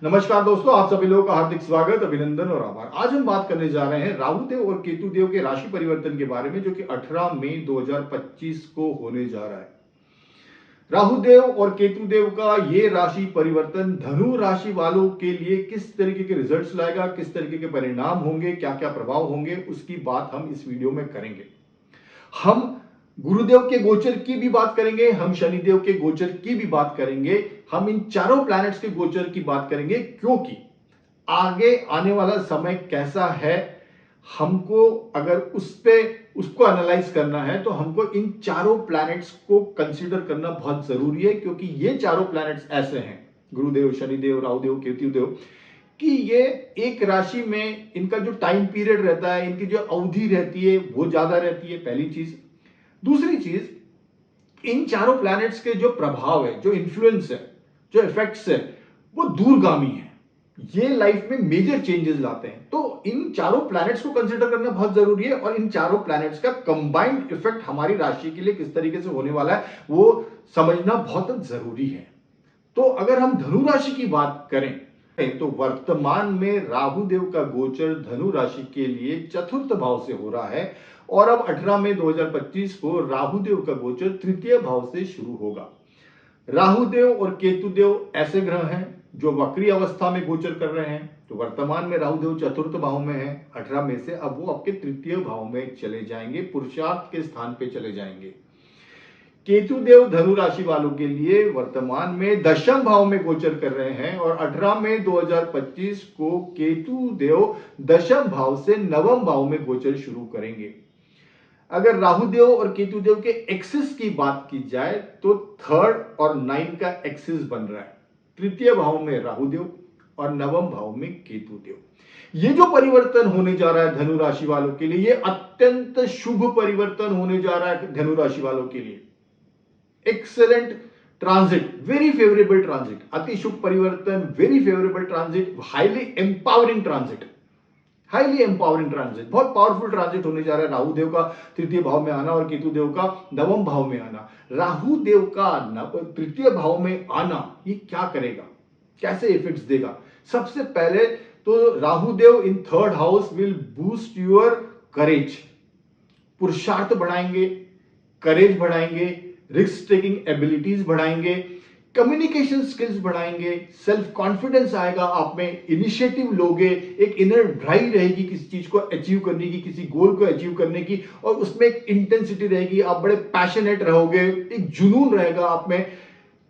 नमस्कार दोस्तों, आप सभी लोगों का हार्दिक स्वागत, अभिनंदन और आभार। आज हम बात करने जा रहे हैं राहु देव और केतु देव के राशि परिवर्तन के बारे में, जो कि 18 मई 2025 को होने जा रहा है। राहु देव और केतु देव का ये राशि परिवर्तन धनु राशि वालों के लिए किस तरीके के रिजल्ट्स लाएगा, किस तरीके के परिणाम होंगे, क्या क्या प्रभाव होंगे, उसकी बात हम इस वीडियो में करेंगे। हम गुरुदेव के गोचर की भी बात करेंगे, हम शनिदेव के गोचर की भी बात करेंगे, हम इन चारों प्लैनेट्स के गोचर की बात करेंगे, क्योंकि आगे आने वाला समय कैसा है, हमको अगर उसको एनालाइज करना है तो हमको इन चारों प्लैनेट्स को कंसीडर करना बहुत जरूरी है। क्योंकि ये चारों प्लैनेट्स ऐसे हैं, गुरुदेव, शनिदेव, राहुदेव, केतु देव, कि ये एक राशि में इनका जो टाइम पीरियड रहता है, इनकी जो अवधि रहती है वो ज्यादा रहती है, पहली चीज। दूसरी चीज, इन चारों प्लैनेट्स के जो प्रभाव है, जो इन्फ्लुएंस है, जो इफेक्ट्स है, वो दूरगामी है। ये लाइफ में मेजर चेंजेस लाते हैं। तो इन चारों प्लैनेट्स को कंसीडर करना बहुत जरूरी है, और इन चारों प्लैनेट्स का कंबाइंड इफेक्ट हमारी राशि के लिए किस तरीके से होने वाला है वो समझना बहुत जरूरी है। तो अगर हम धनु राशि की बात करें तो वर्तमान में राहु देव का गोचर धनु राशि के लिए चतुर्थ भाव से हो रहा है, और अब 18 मई 2025 को राहु देव का गोचर तृतीय भाव से शुरू होगा। राहु देव और केतु देव ऐसे ग्रह हैं जो वक्री अवस्था में गोचर कर रहे हैं। तो वर्तमान में राहु देव चतुर्थ भाव में है, 18 मई से अब वो आपके तृतीय भाव में चले जाएंगे, पुरुषार्थ के स्थान पे चले जाएंगे। केतु देव धनु राशि वालों के लिए वर्तमान में दशम भाव में गोचर कर रहे हैं, और 18 मई 2025 को केतु देव दशम भाव से नवम भाव में गोचर शुरू करेंगे। अगर राहु देव और केतु देव के एक्सिस की बात की जाए तो 3rd और 9 का एक्सिस बन रहा है। तृतीय भाव में राहु देव और नवम भाव में केतु देव। ये जो परिवर्तन होने जा रहा है धनु राशि वालों के लिए, ये अत्यंत शुभ परिवर्तन होने जा रहा है धनु राशि वालों के लिए। Excellent transit, very favourable transit, अति शुभ परिवर्तन, very favourable transit, highly empowering transit, highly empowering transit, बहुत पावरफुल ट्रांजिट होने जा रहा है। राहु देव का तृतीय भाव में आना और केतु देव का नवम भाव में आना। राहु देव का तृतीय भाव में आना ये क्या करेगा, कैसे इफेक्ट्स देगा? सबसे पहले तो Rahu Dev in 3rd house will boost your करेज, पुरुषार्थ बढ़ाएंगे, करेज बढ़ाएंगे, रिस्क टेकिंग एबिलिटीज बढ़ाएंगे, कम्युनिकेशन स्किल्स बढ़ाएंगे, सेल्फ कॉन्फिडेंस आएगा आप में, इनिशिएटिव लोगे, एक इनर ड्राइव रहेगी किसी चीज को अचीव करने की, किसी गोल को अचीव करने की, और उसमें एक इंटेंसिटी रहेगी, आप बड़े पैशनेट रहोगे, एक जुनून रहेगा आप में।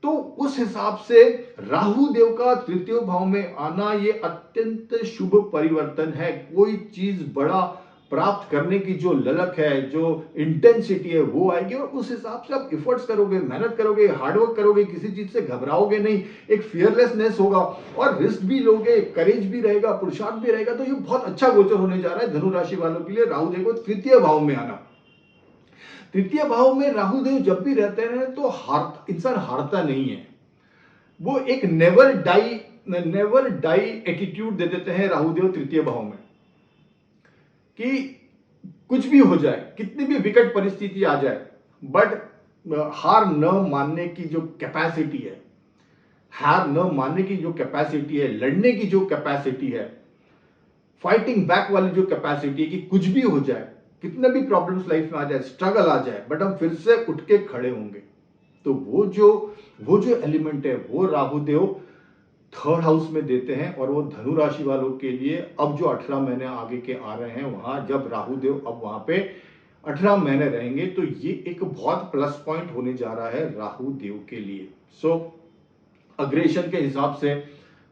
तो उस हिसाब से राहु देव का तृतीय भाव में आना ये अत्यंत शुभ परिवर्तन है। कोई चीज बड़ा प्राप्त करने की जो ललक है, जो इंटेंसिटी है, वो आएगी, और उस हिसाब से आप एफर्ट्स करोगे, मेहनत करोगे, हार्डवर्क करोगे, किसी चीज से घबराओगे नहीं, एक फियरलेसनेस होगा, और रिस्क भी लोगे, करेज भी रहेगा, पुरुषार्थ भी रहेगा। तो ये बहुत अच्छा गोचर होने जा रहा है धनु राशि वालों के लिए, राहु देव को तृतीय भाव में आना। तृतीय भाव में राहु देव जब भी रहते हैं तो इंसान हारता नहीं है। वो एक नेवर डाई एटीट्यूड दे देते हैं राहु देव तृतीय भाव में, कि कुछ भी हो जाए, कितनी भी विकट परिस्थिति आ जाए, बट हार न मानने की जो कैपेसिटी है, हार न मानने की जो कैपेसिटी है, लड़ने की जो कैपेसिटी है, फाइटिंग बैक वाली जो कैपेसिटी है, कि कुछ भी हो जाए, कितने भी प्रॉब्लम्स लाइफ में आ जाए, स्ट्रगल आ जाए, बट हम फिर से उठ के खड़े होंगे। तो वो जो एलिमेंट है वो राहु देव 3rd हाउस में देते हैं, और वो धनु राशि वालों के लिए अब जो 18 महीने आगे के आ रहे हैं, वहां जब राहु देव अब वहां पे 18 महीने रहेंगे, तो ये एक बहुत प्लस पॉइंट होने जा रहा है राहु देव के लिए। सो अग्रेशन के हिसाब से,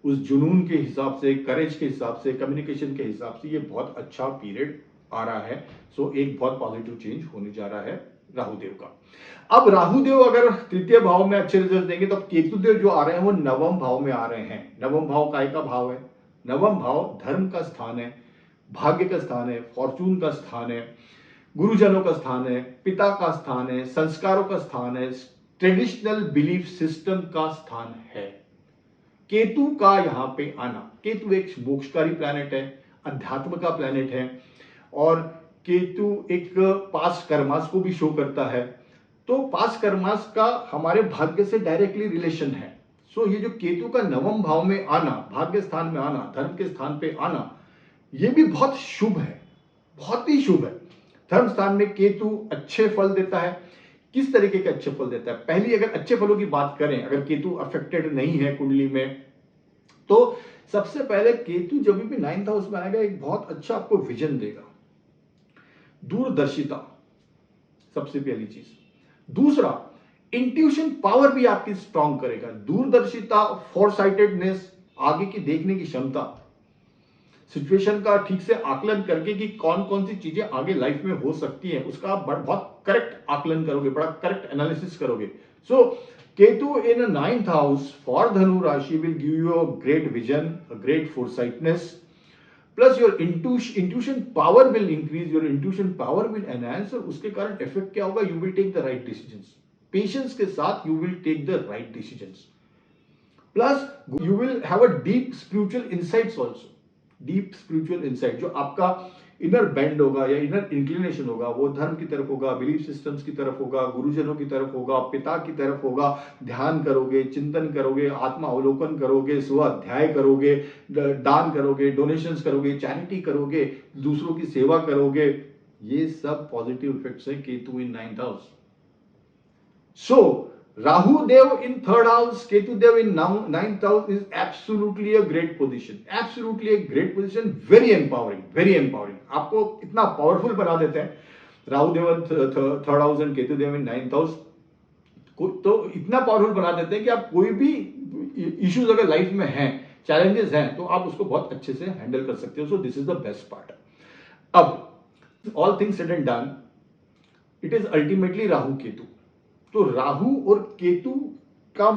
उस जुनून के हिसाब से, करेज के हिसाब से, कम्युनिकेशन के हिसाब से ये बहुत अच्छा पीरियड आ रहा है। सो एक बहुत पॉजिटिव चेंज होने जा रहा है राहु देव का। अब राहु देव अगर तृतीय भाव में अच्छे रिजल्ट देंगे, तो केतु देव जो आ रहे हैं वो नवम भाव में आ रहे हैं। नवम भाव काय का भाव है? नवम भाव धर्म का स्थान है, भाग्य का स्थान है, फॉर्चून का स्थान है, गुरुजनों का स्थान है, पिता का स्थान है, संस्कारों का स्थान है, ट्रेडिशनल बिलीफ सिस्टम का स्थान है। केतु का यहां पे आना, केतु एक मोक्षकारी प्लैनेट है, अध्यात्म का प्लैनेट है, और केतु एक पास्ट कर्मास को भी शो करता है। तो पास्ट कर्मास का हमारे भाग्य से डायरेक्टली रिलेशन है। सो ये जो केतु का नवम भाव में आना, भाग्य स्थान में आना, धर्म के स्थान पे आना, ये भी बहुत शुभ है, बहुत ही शुभ है। धर्म स्थान में केतु अच्छे फल देता है। किस तरीके के अच्छे फल देता है? पहली अगर अच्छे फलों की बात करें, अगर केतु अफेक्टेड नहीं है कुंडली में, तो सबसे पहले केतु जब भी 9th हाउस में आएगा, एक बहुत अच्छा आपको विजन देगा, दूरदर्शिता, सबसे पहली चीज। दूसरा, इंट्यूशन पावर भी आपकी स्ट्रांग करेगा, दूरदर्शिता, फोरसाइटेडनेस, आगे की देखने की क्षमता, सिचुएशन का ठीक से आकलन करके कि कौन कौन सी चीजें आगे लाइफ में हो सकती है, उसका आप बहुत करेक्ट आकलन करोगे, बड़ा करेक्ट एनालिसिस करोगे। So Ketu in 9th house for धनु rashi will give you a great vision, a great foresightness, plus your intuition power will increase, your intuition power will enhance, और उसके कारण इफेक्ट क्या होगा? You will take the right decisions, patience के साथ you will take the right decisions, plus you will have a deep spiritual insights also, deep spiritual insight, जो आपका inner bend होगा या इनर इंक्लिनेशन होगा, वो धर्म की तरफ होगा, बिलीफ सिस्टम्स की तरफ होगा, गुरुजनों की तरफ होगा, पिता की तरफ होगा। ध्यान करोगे, चिंतन करोगे, आत्मा अवलोकन करोगे, स्वाध्याय करोगे, दान करोगे, डोनेशंस करोगे, चैरिटी करोगे, दूसरों की सेवा करोगे। ये सब पॉजिटिव इफेक्ट्स है Ketu in 9th house. So Rahu Dev in 3rd house, Ketu Dev in 9th house is absolutely a great position. Absolutely a great position. Very empowering. Very empowering. आपको इतना पावरफुल बना देते हैं Rahu Dev in 3rd house and Ketu Dev in 9th house, तो इतना powerful बना देते हैं कि आप कोई भी इश्यूज अगर लाइफ में हैं, चैलेंजेस हैं, तो आप उसको बहुत अच्छे से हैंडल कर सकते हो। So this is the best part. अब all things said and done, it is ultimately Rahu Ketu. तो राहु और केतु का,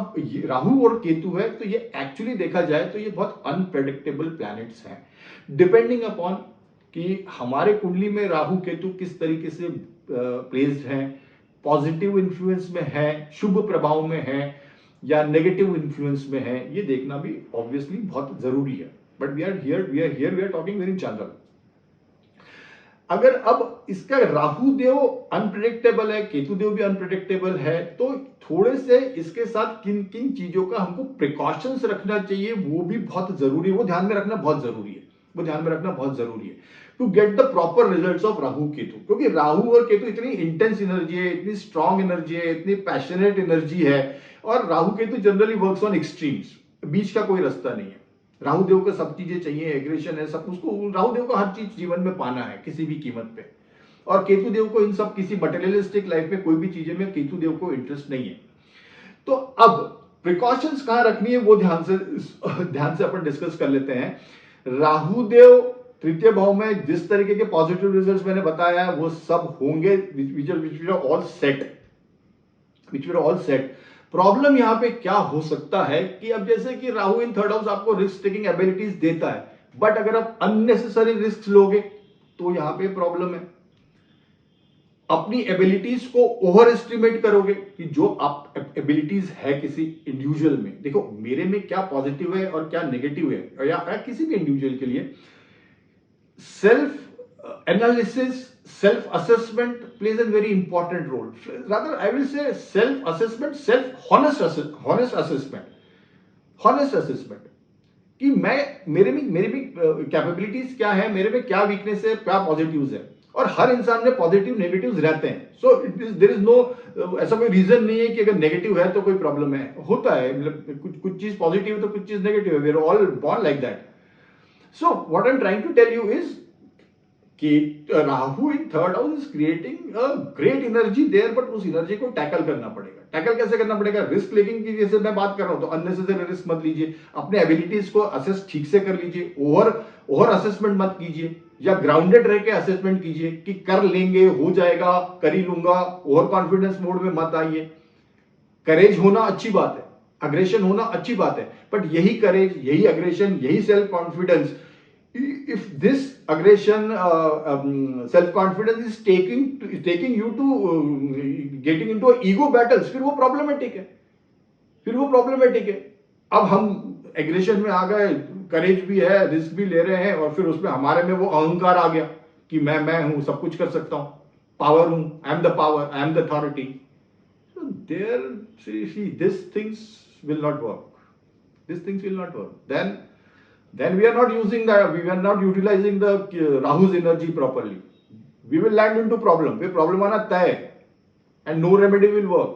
राहु और केतु है, तो ये एक्चुअली देखा जाए तो ये बहुत अनप्रेडिक्टेबल प्लैनेट्स हैं, डिपेंडिंग अपॉन कि हमारे कुंडली में राहु केतु किस तरीके से प्लेस्ड हैं, पॉजिटिव इन्फ्लुएंस में है, शुभ प्रभाव में है, या नेगेटिव इन्फ्लुएंस में है, ये देखना भी ऑब्वियसली बहुत जरूरी है। But we are talking very general. अगर अब इसका राहु देव अनप्रेडिक्टेबल है, केतु देव भी अनप्रेडिक्टेबल है, तो थोड़े से इसके साथ किन किन चीजों का हमको प्रिकॉशंस रखना चाहिए, वो भी बहुत जरूरी है, वो ध्यान में रखना बहुत जरूरी है, वो ध्यान में रखना बहुत जरूरी है to get the proper results of Rahu Ketu. क्योंकि राहु और केतु इतनी इंटेंस एनर्जी है, इतनी स्ट्रॉन्ग एनर्जी है, इतनी पैशनेट एनर्जी है, और Rahu Ketu generally works on extremes, बीच का कोई रास्ता नहीं है। राहु देव को सब चीजें चाहिए, एग्रेशन है, सब उसको, राहु देव को हर चीज जीवन में पाना है किसी भी कीमत पे, और केतु देव को इन सब किसी मटेरियलिस्टिक लाइफ में कोई भी चीजें में केतु देव को इंटरेस्ट नहीं है। तो अब प्रिकॉशंस कहां रखनी है वो ध्यान से अपन डिस्कस कर लेते हैं। राहु देव तृतीय भाव में जिस तरीके के पॉजिटिव रिजल्ट्स मैंने बताया है वो सब होंगे, which are all set. Problem यहां पे क्या हो सकता है कि अब जैसे कि राहु इन 3rd हाउस आपको रिस्क टेकिंग एबिलिटीज देता है, बट अगर आप अननेसेसरी रिस्क लोगे तो यहां पे प्रॉब्लम है। अपनी एबिलिटीज को ओवर एस्टिमेट करोगे कि जो आप एबिलिटीज है किसी इंडिविजुअल में, देखो मेरे में क्या पॉजिटिव है और क्या नेगेटिव है, या किसी भी इंडिविजुअल के लिए self analysis, self assessment plays a very important role. Rather I will say self assessment, self honest assessment कि मैं मेरे भी कैपेबिलिटीज क्या है, मेरे में क्या वीकनेस है, क्या पॉजिटिव्स है, और हर इंसान में पॉजिटिव नेगेटिव्स रहते हैं। सो देयर इज नो, ऐसा कोई रीजन नहीं है कि अगर नेगेटिव है तो कोई प्रॉब्लम है, होता है, मतलब कुछ चीज पॉजिटिव है तो कुछ चीज नेगेटिव है, we are all born like that. So what I am trying to tell you is कि Rahu in 3rd house is creating a great energy there, but उस एनर्जी को टैकल करना पड़ेगा। टैकल कैसे करना पड़ेगा? रिस्क लेकिंग की जैसे मैं बात कर रहा हूं, तो अननेसेसरी रिस्क मत लीजिए, अपने एबिलिटीज को असेस ठीक से कर लीजिए, ओवर असेसमेंट मत कीजिए, या ग्राउंडेड रह के असेसमेंट कीजिए कि कर लेंगे, हो जाएगा, कर ही लूंगा। ओवर कॉन्फिडेंस मोड में मत आइए। करेज होना अच्छी बात है, अग्रेशन होना अच्छी बात है, बट यही करेज, यही अग्रेशन, यही self confidence, if this aggression, self confidence is taking you to getting into a ego battles, फिर वो प्रॉब्लमेटिक है। अब हम एग्रेशन में आ गए, करेज भी है, रिस्क भी ले रहे हैं, और फिर उसमें हमारे में वो अहंकार आ गया कि मैं हूं, सब कुछ कर सकता हूं, पावर हूं, I am the power, I am the authority. So there, see, these things will not work. these things will not work. Then we are not using that, we are not utilizing the Rahu's energy properly. We will land into problem. फिर problem आना तय है, and no remedy will work.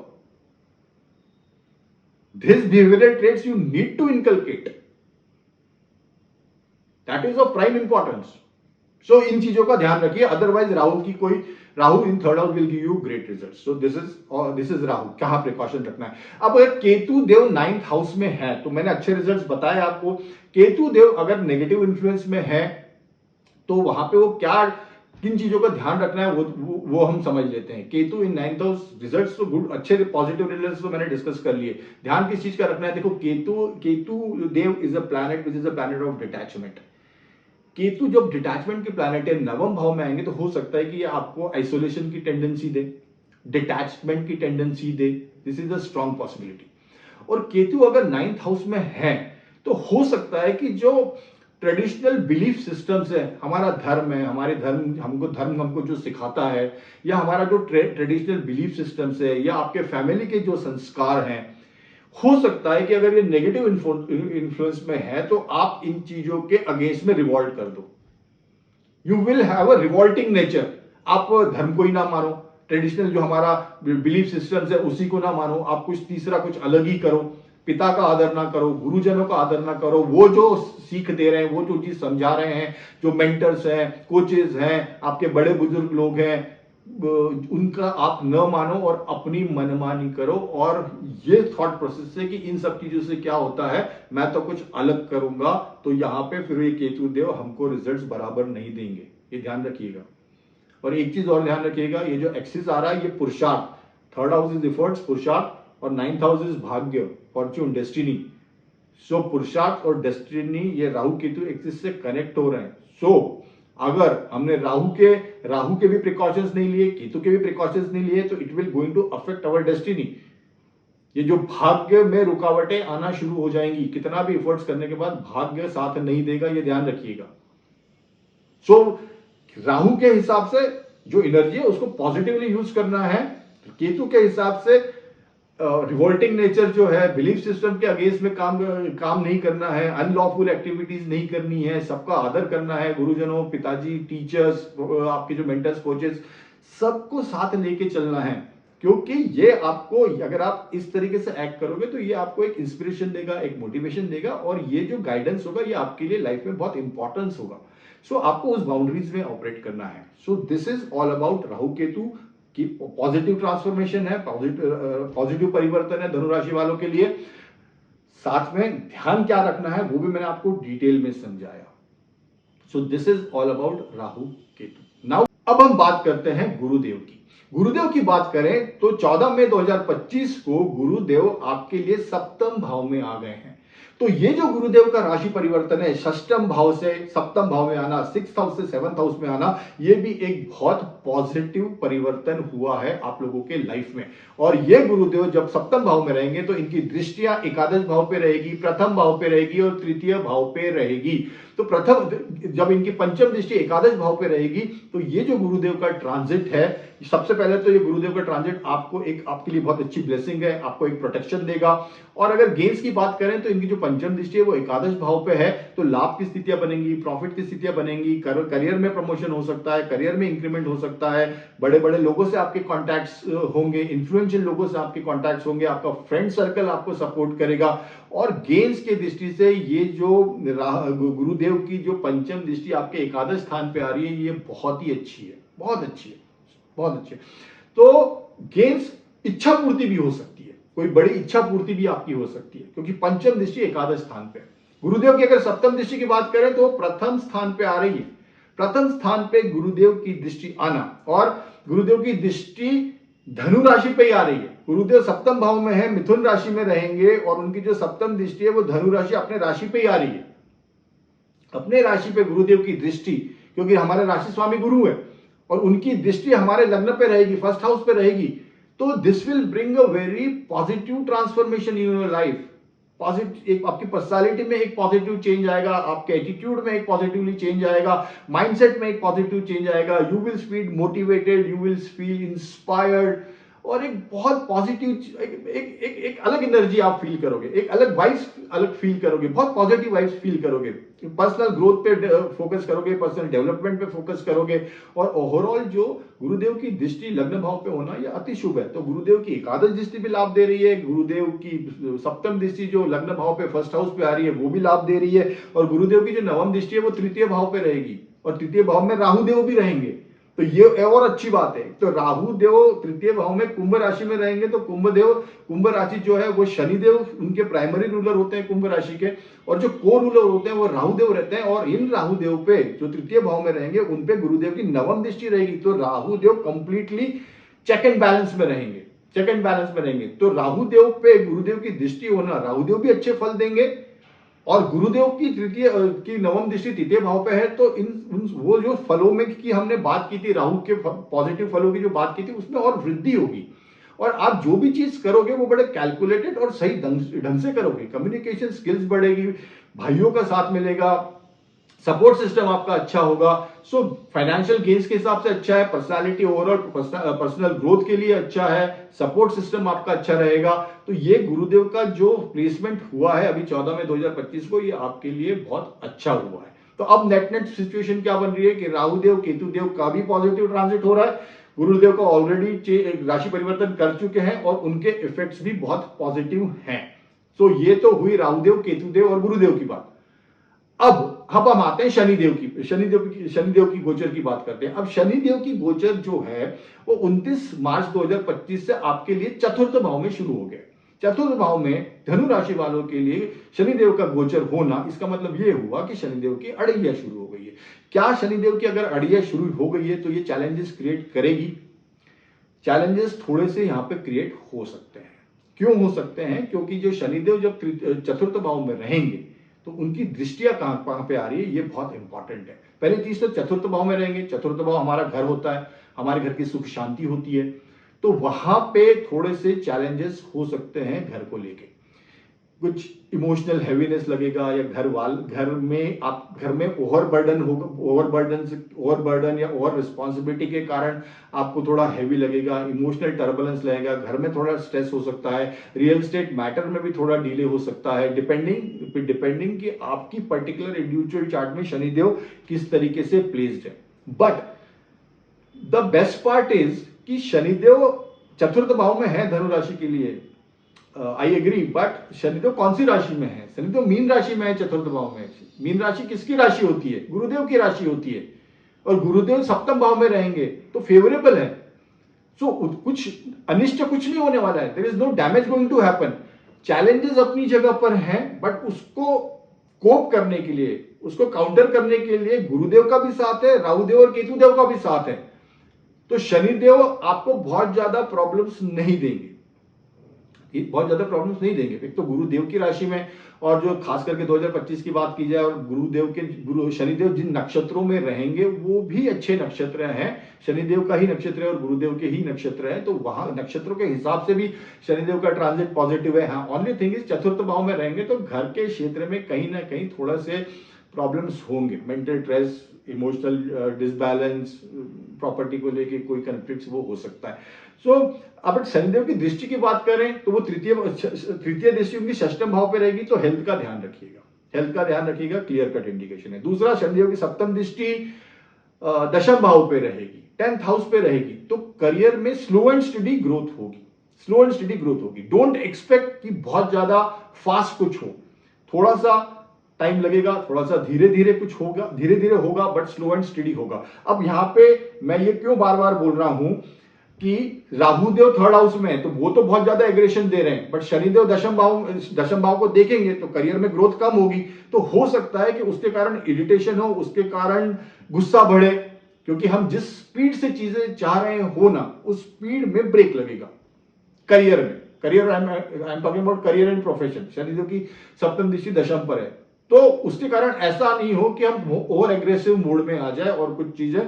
These behavioral traits you need to inculcate. That is of prime importance. So इन चीजों का ध्यान रखिए, otherwise Rahu in third house will give you great result. So this is Rahu. कहां precaution रखना है. अब अगर केतु देव 9th house में है तो मैंने अच्छे रिजल्ट्स बताए आपको. केतु देव अगर नेगेटिव इन्फ्लुएंस में है तो वहां पे वो क्या किन चीजों का ध्यान रखना है वो हम समझ लेते हैं. Ketu in 9th house, results तो गुड, अच्छे पॉजिटिव रिजल्ट्स तो मैंने डिस्कस कर लिए. ध्यान किस चीज का रखना है. देखो Ketu Dev is a planet which is a planet of detachment. Ketu जब डिटैचमेंट के प्लैनेट है, 9वें भाव में आएंगे तो हो सकता है कि ये आपको आइसोलेशन की टेंडेंसी दे, डिटैचमेंट की tendency they. This is a strong possibility. और केतु अगर 9th हाउस में है तो हो सकता है कि जो ट्रेडिशनल बिलीफ सिस्टम्स है, हमारा धर्म है, हमारे धर्म हमको जो सिखाता है, या हमारा जो ट्रेडिशनल बिलीफ सिस्टम्स है, या आपके फैमिली के जो संस्कार हैं, हो सकता है कि अगर ये नेगेटिव इन्फ्लुएंस में है तो आप इन चीजों के अगेंस्ट में रिवॉल्ट कर दो. You will have a revolting nature. आप धर्म को ही ना मानो, ट्रेडिशनल जो हमारा बिलीफ सिस्टम्स है उसी को ना मानो, आप कुछ तीसरा कुछ अलग ही करो. पिता का आदर ना करो, गुरुजनों का आदर ना करो, वो जो सीख दे रहे हैं, वो जो चीज समझा रहे हैं, जो मेंटर्स हैं, कोचेस हैं, आपके बड़े बुजुर्ग लोग हैं, उनका आप न मानो और अपनी मनमानी करो. और ये थॉट प्रोसेस से कि इन सब चीजों से क्या होता है, मैं तो कुछ अलग करूंगा, तो यहां पे फिर ये केतु देव हमको रिजल्ट्स बराबर नहीं देंगे. ये ध्यान रखिएगा. और एक चीज और ध्यान रखिएगा, ये जो एक्सिस आ रहा है ये पुरुषार्थ, 3rd हाउस इज एफर्ट्स, पुरुषार्थ, और 9th हाउस इज भाग्य, फॉर्च्यून, डेस्टिनी. सो पुरुषार्थ और डेस्टिनी ये राहु केतु एक्सिस से कनेक्ट हो रहे हैं. सो अगर हमने राहु के भी प्रिकॉशंस नहीं लिए, केतु के भी प्रिकॉशंस नहीं लिए, तो it will going to affect our destiny. ये जो भाग्य में रुकावटें आना शुरू हो जाएंगी, कितना भी एफर्ट्स करने के बाद भाग्य साथ नहीं देगा, ये ध्यान रखिएगा. सो राहु के हिसाब से जो एनर्जी है उसको पॉजिटिवली यूज करना है. केतु के हिसाब से रिवोल्टिंग नेचर जो है, बिलीफ सिस्टम के अगेंस्ट में काम नहीं करना है, अनलॉफुल एक्टिविटीज नहीं करनी है, सबका आदर करना है, गुरुजनों, पिताजी, टीचर्स, आपके जो मेंटर्स, कोचेस, सबको साथ लेके चलना है. क्योंकि ये आपको, अगर आप इस तरीके से एक्ट करोगे तो ये आपको एक इंस्पिरेशन देगा, एक मोटिवेशन देगा, और ये जो गाइडेंस होगा ये आपके लिए लाइफ में बहुत इंपॉर्टेंस होगा. सो आपको उस बाउंड्रीज में ऑपरेट करना है. सो this is all about Rahu Ketu की पॉजिटिव ट्रांसफॉर्मेशन है, पॉजिटिव परिवर्तन है धनु राशि वालों के लिए. साथ में ध्यान क्या रखना है वो भी मैंने आपको डिटेल में समझाया. सो this is all about Rahu Ketu. Now अब हम बात करते हैं गुरुदेव की. गुरुदेव की बात करें तो 14 मई 2025 को गुरुदेव आपके लिए 7th भाव में आ गए हैं. तो ये जो गुरुदेव का राशि परिवर्तन है, 6th भाव से 7th भाव में आना, 6th हाउस से 7th हाउस में आना, ये भी एक बहुत पॉजिटिव परिवर्तन हुआ है आप लोगों के लाइफ में. और ये गुरुदेव जब 7th भाव में रहेंगे तो इनकी दृष्टियां एकादश भाव पे रहेगी, 1st भाव पे रहेगी और 3य भाव पे रहेगी. तो जब इनकी 5th दृष्टि एकादश भाव पे रहेगी तो ये जो गुरुदेव का ट्रांजिट है, सबसे पहले तो ये गुरुदेव का ट्रांजिट आपके लिए बहुत अच्छी ब्लेसिंग है, आपको एक प्रोटेक्शन देगा. और अगर गेन्स की बात करें तो इनकी जो 5th दृष्टि है वो एकादश भाव पे है, तो लाभ की स्थितियां बनेंगी, प्रॉफिट की स्थितियां बनेंगी, करियर में प्रमोशन हो सकता है, करियर में इंक्रीमेंट हो सकता है, बड़े बड़े लोगों से आपके कॉन्टैक्ट्स होंगे, इन्फ्लुएंशियल लोगों से आपके कॉन्टैक्ट्स होंगे, आपका फ्रेंड सर्कल आपको सपोर्ट करेगा. और गेन्स की दृष्टि से ये जो गुरुदेव की जो 5th दृष्टि आपके एकादश स्थान पे आ रही है, ये बहुत ही अच्छी है, बहुत अच्छी है, बहुत अच्छी है. तो गेन्स इच्छा पूर्ति भी हो सकती है, कोई बड़ी इच्छा पूर्ति भी आपकी हो सकती है, क्योंकि 5th दृष्टि एकादश स्थान पे. गुरुदेव की अगर 7th दृष्टि की बात करें तो 1st स्थान पे आ रही है. 1st स्थान पे गुरुदेव की दृष्टि आना, और गुरुदेव की दृष्टि धनु राशि पे ही आ रही है. गुरुदेव 7th भाव में है, मिथुन राशि में रहेंगे, और उनकी जो 7th दृष्टि है वो धनु राशि, अपने राशि पे ही आ रही है. अपने राशि पे गुरुदेव की दृष्टि, क्योंकि हमारे राशि स्वामी गुरु है और उनकी दृष्टि हमारे लग्न पे रहेगी, 1st हाउस पे रहेगी. तो this will bring a very positive transformation in your life. Positive, एक आपकी पर्सनालिटी में एक पॉजिटिव चेंज आएगा, आपके एटीट्यूड में एक पॉजिटिवली चेंज आएगा, माइंडसेट में एक पॉजिटिव चेंज आएगा. You will feel motivated, you will feel inspired, और एक बहुत पॉजिटिव एक अलग एनर्जी आप फील करोगे, एक अलग वाइब्स अलग फील करोगे, बहुत पॉजिटिव वाइब्स फील करोगे। पर्सनल ग्रोथ पे फोकस करोगे, पर्सनल डेवलपमेंट पे फोकस करोगे, और ओवरऑल जो गुरुदेव की दृष्टि लग्न भाव पे होना यह अति शुभ है। तो गुरुदेव की एकादश दृष्टि भी लाभ दे रही है, गुरुदेव की सप्तम दृष्टि जो लग्न भाव पे फर्स्ट हाउस पे आ रही है वो भी लाभ दे रही है, और गुरुदेव की जो नवम दृष्टि है वो तृतीय भाव पे रहेगी, और तृतीय भाव में राहु देव भी रहेंगे। तो ये और अच्छी बात है। तो राहु देव तृतीय भाव में कुंभ राशि में रहेंगे, तो कुंभ राशि जो है वो शनि देव उनके प्राइमरी रूलर होते हैं कुंभ राशि के, और जो को रूलर होते हैं वो राहु देव रहते हैं, और इन राहु देव पे जो तृतीय भाव में रहेंगे उन पे गुरुदेव की नवम दृष्टि रहेगी। तो राहु देव कंप्लीटली चेक एंड बैलेंस में रहेंगे, चेक एंड बैलेंस में रहेंगे। तो राहु देव पे गुरुदेव की दृष्टि होना, राहु देव भी अच्छे फल देंगे, और गुरुदेव की की नवम दृष्टि तृतीय भाव पे है। तो वो जो फलों में की हमने बात की थी, राहु के पॉजिटिव फलों की जो बात की थी, उसमें और वृद्धि होगी, और आप जो भी चीज करोगे वो बड़े कैलकुलेटेड और सही ढंग से करोगे। कम्युनिकेशन स्किल्स बढ़ेगी, भाइयों का साथ मिलेगा, सपोर्ट सिस्टम आपका अच्छा होगा। सो फाइनेंशियल गेन्स के हिसाब से अच्छा है, पर्सनालिटी ओवरऑल पर्सनल ग्रोथ के लिए अच्छा है, सपोर्ट सिस्टम आपका अच्छा रहेगा। तो ये गुरुदेव का जो प्लेसमेंट हुआ है अभी 14 में 2025 को, ये आपके लिए बहुत अच्छा हुआ है। तो अब नेट सिचुएशन क्या बन रही है कि राहु देव केतु देव का भी पॉजिटिव ट्रांजिट हो रहा है, गुरुदेव का ऑलरेडी राशि परिवर्तन कर चुके हैं और उनके इफेक्ट्स भी बहुत पॉजिटिव हैं। तो ये तो हुई राहुदेव केतुदेव और गुरुदेव की बात। अब हम आते हैं शनिदेव की गोचर की बात करते हैं। अब शनिदेव की गोचर जो है वो 29 मार्च 2025 से आपके लिए चतुर्थ भाव में शुरू हो गया। चतुर्थ भाव में धनु राशि वालों के लिए शनिदेव का गोचर होना, इसका मतलब ये हुआ कि शनिदेव की अड़ैया शुरू हो गई है। क्या शनिदेव की अगर अड़ैया शुरू हो गई है तो ये चैलेंजेस क्रिएट करेगी? चैलेंजेस थोड़े से यहाँ पे क्रिएट हो सकते हैं। क्यों हो सकते हैं? क्योंकि जो शनिदेव जब चतुर्थ भाव में रहेंगे तो उनकी दृष्टियां कहां पे आ रही है, ये बहुत इंपॉर्टेंट है। पहली चीज तो चतुर्थ भाव में रहेंगे, चतुर्थ भाव हमारा घर होता है, हमारे घर की सुख शांति होती है, तो वहां पे थोड़े से चैलेंजेस हो सकते हैं घर को लेके। कुछ इमोशनल हैवीनेस लगेगा, या घर में ओवर बर्डन या ओवर रिस्पॉन्सिबिलिटी के कारण आपको थोड़ा हैवी लगेगा, इमोशनल टर्बुलेंस लगेगा, घर में थोड़ा स्ट्रेस हो सकता है, रियल एस्टेट मैटर में भी थोड़ा डिले हो सकता है, डिपेंडिंग कि आपकी पर्टिकुलर इंडिविजुअल चार्ट में शनिदेव किस तरीके से प्लेस्ड है। But the best part is कि शनिदेव चतुर्थ भाव में है धनु राशि के लिए, आई एग्री, बट शनिदेव कौन सी राशि में है? शनिदेव मीन राशि में है, चतुर्थ भाव में। मीन राशि किसकी राशि होती है? गुरुदेव की राशि होती है, और गुरुदेव सप्तम भाव में रहेंगे तो फेवरेबल है। सो कुछ अनिष्ट कुछ नहीं होने वाला है, there is no damage going to happen. Challenges अपनी जगह पर हैं, बट उसको कोप करने के लिए, उसको काउंटर करने के लिए गुरुदेव का भी साथ है, राहुदेव और केतुदेव का भी साथ है। तो शनिदेव आपको बहुत ज्यादा प्रॉब्लम्स नहीं देंगे, एक तो गुरुदेव की राशि में, और जो खास करके 2025 की बात की जाए, और शनिदेव जिन नक्षत्रों में रहेंगे वो भी अच्छे नक्षत्र हैं, शनिदेव का ही नक्षत्र है और गुरुदेव के ही नक्षत्र है, तो वहां नक्षत्रों के हिसाब से भी शनिदेव का ट्रांजिट पॉजिटिव है। हाँ, ओनली थिंग इज चतुर्थ भाव में रहेंगे तो घर के क्षेत्र में कहीं ना कहीं थोड़ा से प्रॉब्लम्स होंगे, mental stress, emotional disbalance, property को लेके कोई कन्फ्लिक्ट वो हो सकता है। सो अब शनिदेव की दृष्टि की बात करें तो वो तृतीय दृष्टि उनकी षष्टम भाव पे रहेगी, तो हेल्थ का ध्यान रखिएगा, क्लियर कट इंडिकेशन है। दूसरा, शनिदेव की सप्तम दृष्टि दशम भाव पे रहेगी, 10th हाउस पे रहेगी, तो करियर में स्लो एंड स्टडी ग्रोथ होगी। डोंट एक्सपेक्ट कि बहुत ज्यादा फास्ट कुछ हो, थोड़ा सा टाइम लगेगा, थोड़ा सा धीरे धीरे होगा, बट स्लो एंड स्टडी होगा। अब यहां पे मैं ये क्यों बार बार बोल रहा हूं कि राहुदेव थर्ड हाउस में है तो वो तो बहुत ज्यादा एग्रेशन दे रहे हैं, बट शनिदेव दशम भाव को देखेंगे तो करियर में ग्रोथ कम होगी, तो हो सकता है कि उसके कारण इरिटेशन हो, उसके कारण गुस्सा बढ़े, क्योंकि हम जिस स्पीड से चीजें चाह रहे हो ना, उस स्पीड में ब्रेक लगेगा करियर में। I am talking about career and profession. Shanidev की सप्तम दृष्टि दशम पर है, तो उसके कारण ऐसा नहीं हो कि हम ओवर एग्रेसिव मोड में आ जाए और कुछ चीजें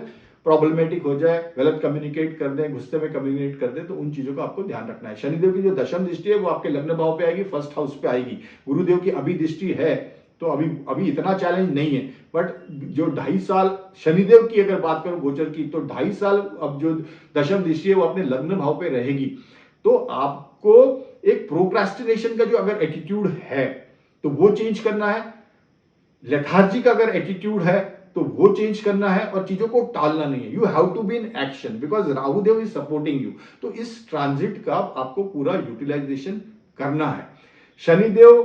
प्रॉब्लमेटिक हो जाए, गलत कम्युनिकेट कर दें, गुस्से में कम्युनिकेट कर दें, तो उन चीजों का आपको ध्यान रखना है। शनिदेव की जो दशम दृष्टि है वो आपके लग्न भाव पे आएगी, फर्स्ट हाउस पे आएगी। गुरुदेव की अभी दृष्टि है तो अभी इतना चैलेंज नहीं है, बट जो 2.5 साल शनिदेव की अगर बात करूं गोचर की, तो 2.5 साल अब जो दशम दृष्टि है वो अपने लग्न भाव पे रहेगी। तो आपको एक प्रोक्रेस्टिनेशन का जो अगर एटीट्यूड है तो वो चेंज करना है, लेथार्जी का अगर एटीट्यूड है तो वो चेंज करना है, और चीजों को टालना नहीं है। You have to be in action because Rahu Dev is supporting you. तो इस ट्रांजिट का आपको पूरा यूटिलाइजेशन करना है। शनिदेव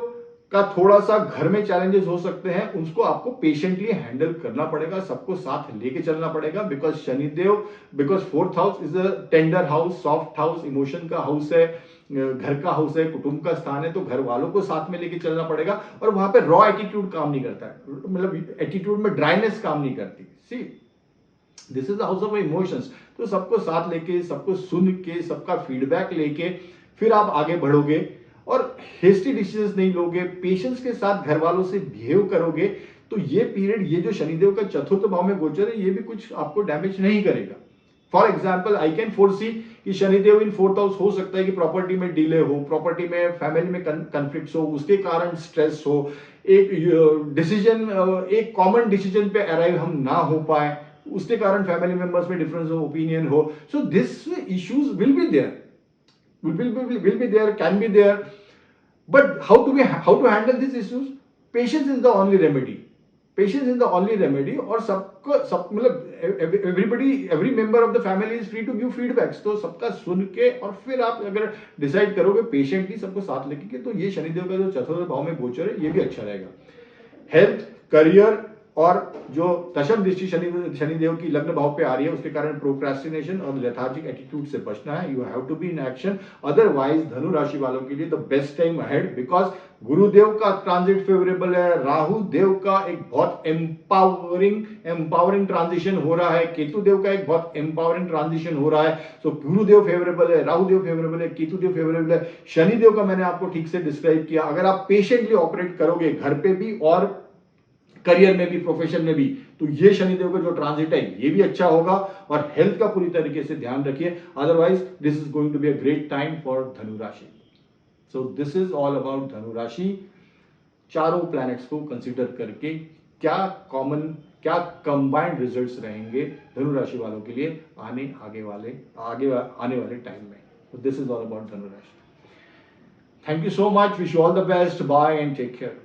का थोड़ा सा घर में चैलेंजेस हो सकते हैं, उसको आपको पेशेंटली हैंडल करना पड़ेगा, सबको साथ लेके चलना पड़ेगा because Shanidev, because fourth house is a tender house, soft house, emotion का हाउस है, घर का हाउस है, कुटुंब का स्थान है, तो घर वालों को साथ में लेके चलना पड़ेगा। और वहां पे रॉ एटीट्यूड काम नहीं करता है, मतलब एटीट्यूड में ड्राइनेस काम नहीं करती। See this is the house of emotions. तो सबको साथ लेके, सबको सुन के, सबका फीडबैक लेके फिर आप आगे बढ़ोगे और हेस्टी डिसीजंस नहीं लोगे, पेशेंस के साथ घर वालों से बिहेव करोगे, तो ये पीरियड, ये जो शनिदेव का चतुर्थ भाव में गोचर है, ये भी कुछ आपको डैमेज नहीं करेगा। For example I can foresee कि शनिदेव इन फोर्थ हाउस हो सकता है कि प्रॉपर्टी में डिले हो, प्रॉपर्टी में, फैमिली में कंफ्लिक्ट हो, उसके कारण स्ट्रेस हो, एक डिसीजन, एक कॉमन डिसीजन पे अराइव हम ना हो पाए, उसके कारण फैमिली मेंबर्स में डिफरेंस ऑफ ओपिनियन हो। So this issues will be there, will be there, can be there, but how to handle these issues? Patience is the only remedy. Patience is the only remedy। और सबको सब मतलब every member of the family is free to give feedbacks। तो सबका सुन के और फिर आप अगर डिसाइड करोगे पेशेंटली सबको साथ लेके, तो ये शनिदेव का जो चतुर्थ भाव में गोचर है ये भी अच्छा रहेगा। हेल्थ, करियर और जो दशम दृष्टि शनिदेव की लग्न भाव पे आ रही है, उसके कारण प्रोक्रेस्टिनेशन और लेथार्जिक एटीट्यूड से बचना है। You have to be in action, otherwise धनु राशि वालों के लिए the best time ahead because Gurudev का ट्रांजिट फेवरेबल है, राहु देव का एक बहुत एम्पावरिंग ट्रांजिशन हो रहा है, केतु देव का एक बहुत एम्पावरिंग ट्रांजिशन हो रहा है। सो गुरुदेव फेवरेबल है, राहु देव फेवरेबल है, केतु देव फेवरेबल है, शनिदेव का मैंने आपको ठीक से डिस्क्राइब किया। अगर आप पेशेंटली ऑपरेट करोगे घर पे भी और करियर में भी, प्रोफेशन में भी, तो ये शनिदेव का जो ट्रांजिट है ये भी अच्छा होगा। और हेल्थ का पूरी तरीके से ध्यान रखिए, otherwise this is going to be a great time for धनु राशि। So this is all about धनु राशि। चारों प्लैनेट्स को कंसीडर करके क्या कॉमन, क्या कंबाइंड रिजल्ट्स रहेंगे धनु राशि वालों के लिए आने वाले टाइम में। दिस इज ऑल अबाउट धनु राशि। Thank you so much, wish you all the best, bye and take care.